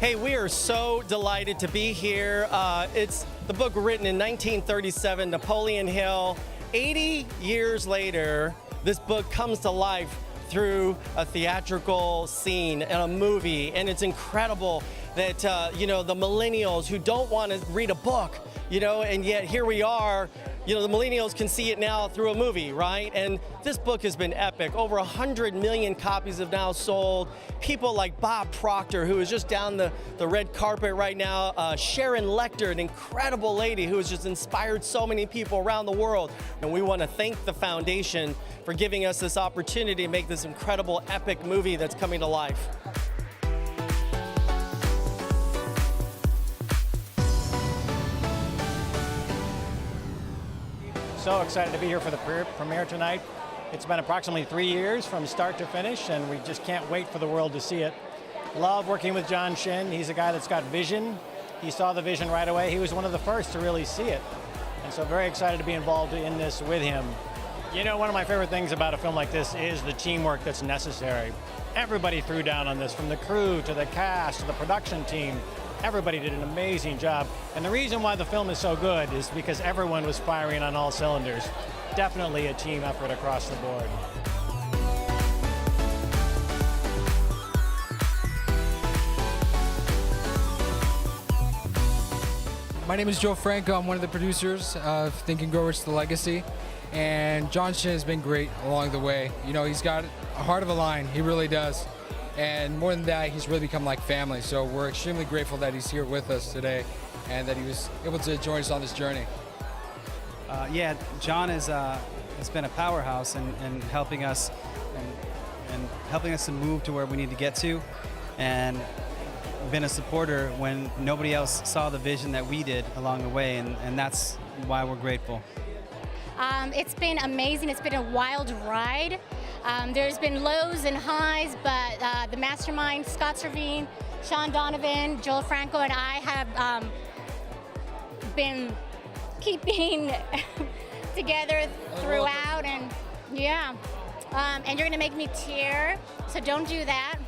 Hey, we are so delighted to be here. It's the book written in 1937, Napoleon Hill. 80 years later, this book comes to life through a theatrical scene and a movie, and it's incredible that, the millennials who don't want to read a book, and yet here we are, the millennials can see it now through a movie, right? And this book has been epic. Over 100 million copies have now sold. People like Bob Proctor, who is just down the red carpet right now. Sharon Lechter, an incredible lady who has just inspired so many people around the world. And we want to thank the foundation for giving us this opportunity to make this incredible epic movie that's coming to life. So excited to be here for the premiere tonight. It's been approximately 3 years from start to finish, and we just can't wait for the world to see it. Love working with John Shin. He's a guy that's got vision. He saw the vision right away. He was one of the first to really see it. And so very excited to be involved in this with him. One of my favorite things about a film like this is the teamwork that's necessary. Everybody threw down on this, from the crew to the cast to the production team. Everybody did an amazing job. And the reason why the film is so good is because everyone was firing on all cylinders. Definitely a team effort across the board. My name is Joe Franco. I'm one of the producers of Think and Grow Rich: The Legacy. And John Shin has been great along the way. He's got a heart of a lion. He really does. And more than that, he's really become like family. So we're extremely grateful that he's here with us today and that he was able to join us on this journey. John has been a powerhouse in helping us and helping us to move to where we need to get to, and been a supporter when nobody else saw the vision that we did along the way, and that's why we're grateful. It's been amazing. It's been a wild ride. There's been lows and highs, but the mastermind, Scott Servine, Sean Donovan, Joel Franco, and I have been keeping together throughout, and and you're gonna make me tear, so don't do that.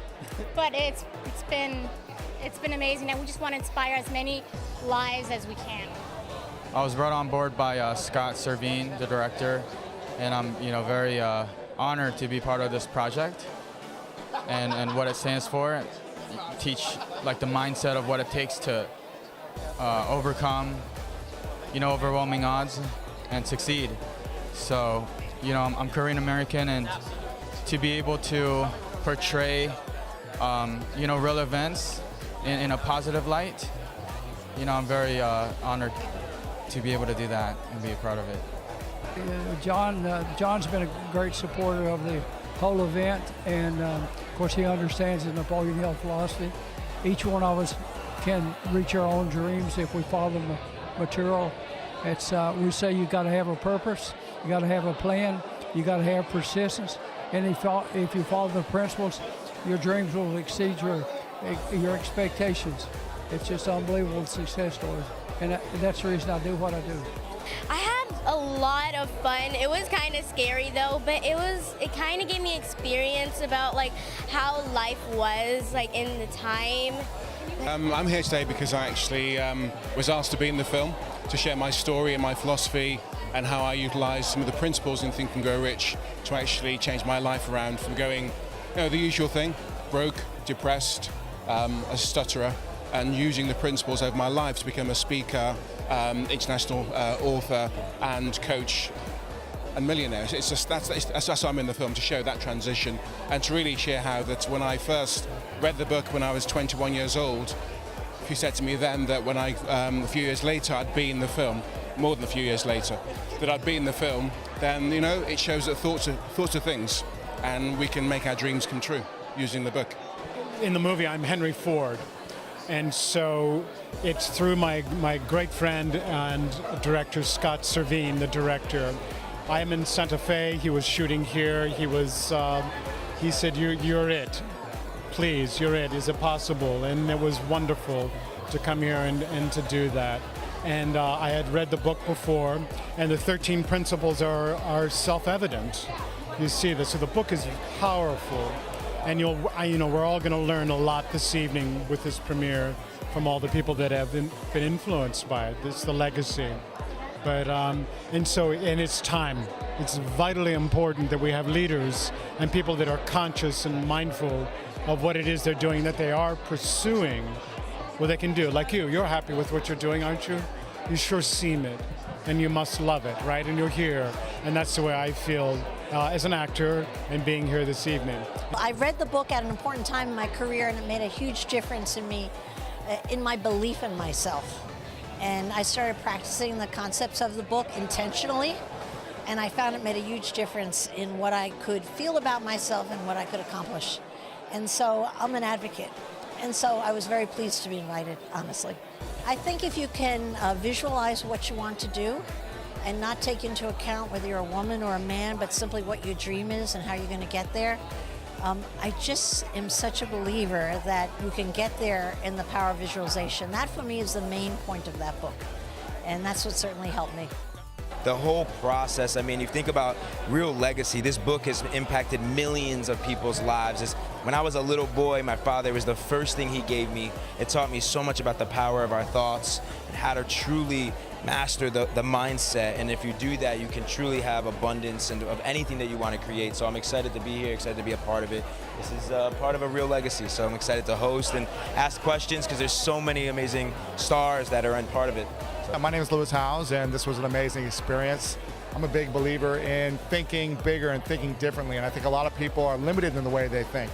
But it's been amazing, and we just want to inspire as many lives as we can. I was brought on board by Scott Servine, the director, and I'm very honored to be part of this project and what it stands for. Teach the mindset of what it takes to overcome overwhelming odds and succeed. So I'm Korean American, and to be able to portray real events in a positive light, I'm very honored to be able to do that and be a part of it. John's been a great supporter of the whole event, and of course he understands the Napoleon Hill philosophy. Each one of us can reach our own dreams if we follow the material. We say you got to have a purpose, you got to have a plan, you got to have persistence, and if you follow the principles, your dreams will exceed your expectations. It's just unbelievable success stories, and that's the reason I do what I do. I had a lot of fun. It was kind of scary though, but it kind of gave me experience about how life was in the time. I'm here today because I actually was asked to be in the film to share my story and my philosophy and how I utilise some of the principles in Think and Grow Rich to actually change my life around from going, the usual thing, broke, depressed, a stutterer, and using the principles of my life to become a speaker, international author and coach and millionaire. It's just that's why I'm in the film, to show that transition and to really share how that when I first read the book when I was 21 years old, if you said to me then that when a few years later I'd be in the film, more than a few years later, that I'd be in the film, then it shows that thoughts are things, and we can make our dreams come true using the book. In the movie, I'm Henry Ford. And so it's through my great friend and director Scott Servine, the director. I am in Santa Fe. He was shooting here. He said, "You're it. Please, you're it. Is it possible?" And it was wonderful to come here and to do that. And I had read the book before, and the 13 principles are self-evident. You see this. So the book is powerful. And we're all going to learn a lot this evening with this premiere from all the people that have been influenced by it. It's the legacy. But and it's time. It's vitally important that we have leaders and people that are conscious and mindful of what it is they're doing, that they are pursuing what they can do. Like you're happy with what you're doing, aren't you? You sure seem it, and you must love it, right? And you're here, and that's the way I feel as an actor and being here this evening. I read the book at an important time in my career, and it made a huge difference in me, in my belief in myself. And I started practicing the concepts of the book intentionally, and I found it made a huge difference in what I could feel about myself and what I could accomplish. And so I'm an advocate. And so I was very pleased to be invited, honestly. I think if you can visualize what you want to do and not take into account whether you're a woman or a man, but simply what your dream is and how you're going to get there, I just am such a believer that you can get there in the power of visualization. That for me is the main point of that book. And that's what certainly helped me. The whole process, I mean, you think about real legacy. This book has impacted millions of people's lives. When I was a little boy, my father was the first thing he gave me. It taught me so much about the power of our thoughts and how to truly master the mindset. And if you do that, you can truly have abundance and of anything that you want to create. So I'm excited to be here, excited to be a part of it. This is part of a real legacy. So I'm excited to host and ask questions because there's so many amazing stars that are in part of it. My name is Lewis Howes, and this was an amazing experience. I'm a big believer in thinking bigger and thinking differently, and I think a lot of people are limited in the way they think.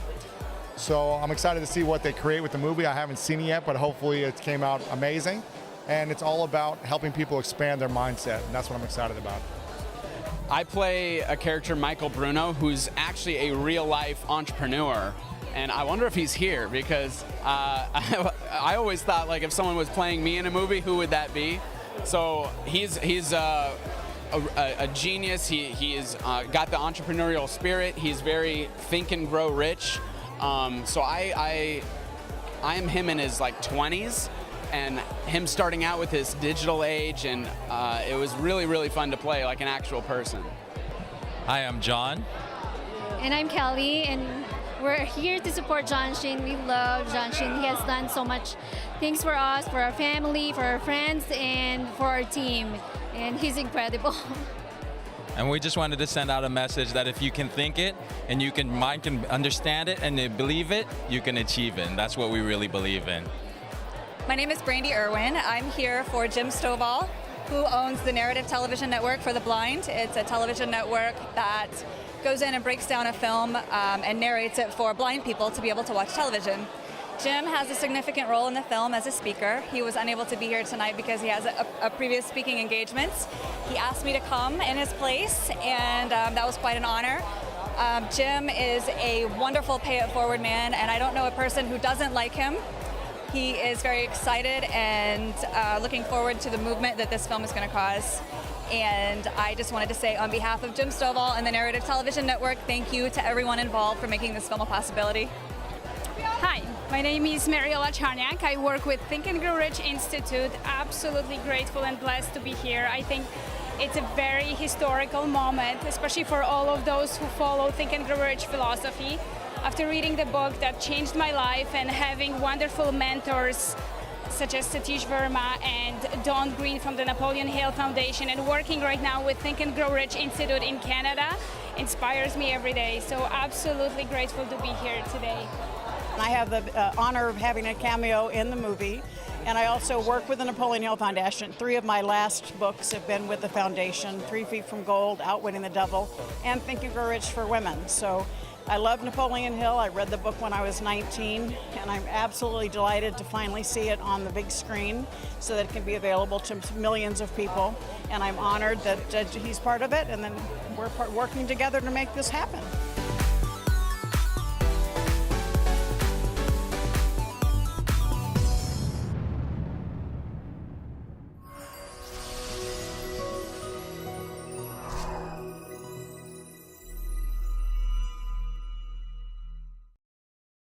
So I'm excited to see what they create with the movie. I haven't seen it yet, but hopefully it came out amazing. And it's all about helping people expand their mindset, and that's what I'm excited about. I play a character, Michael Bruno, who's actually a real-life entrepreneur. And I wonder if he's here because I always thought, like, if someone was playing me in a movie, who would that be? So he's a genius. He has got the entrepreneurial spirit. He's very think and grow rich. So I am him in his like 20s, and him starting out with his digital age, and it was really, really fun to play like an actual person. Hi, I'm John. And I'm Kelly, and we're here to support John Shin. We love John Shin. He has done so much things for us, for our family, for our friends, and for our team. And he's incredible. And we just wanted to send out a message that if you can think it and mind can understand it and they believe it, you can achieve it. And that's what we really believe in. My name is Brandy Irwin. I'm here for Jim Stovall, who owns the Narrative Television Network for the Blind. It's a television network that goes in and breaks down a film and narrates it for blind people to be able to watch television. Jim has a significant role in the film as a speaker. He was unable to be here tonight because he has a previous speaking engagement. He asked me to come in his place, and that was quite an honor. Jim is a wonderful pay-it-forward man, and I don't know a person who doesn't like him. He is very excited and looking forward to the movement that this film is going to cause. And I just wanted to say, on behalf of Jim Stovall and the Narrative Television Network, thank you to everyone involved for making this film a possibility. Hi, my name is Mariola Charniak. I work with Think and Grow Rich Institute. Absolutely grateful and blessed to be here. I think it's a very historical moment, especially for all of those who follow Think and Grow Rich philosophy. After reading the book that changed my life and having wonderful mentors such as Satish Verma and Don Green from the Napoleon Hill Foundation, and working right now with Think and Grow Rich Institute in Canada, inspires me every day. So absolutely grateful to be here today. I have the honor of having a cameo in the movie, and I also work with the Napoleon Hill Foundation. 3 of my last books have been with the foundation: 3 Feet from Gold, Outwitting the Devil, and Think and Grow Rich for Women. So I love Napoleon Hill. I read the book when I was 19, and I'm absolutely delighted to finally see it on the big screen so that it can be available to millions of people. And I'm honored that he's part of it, and then we're working together to make this happen.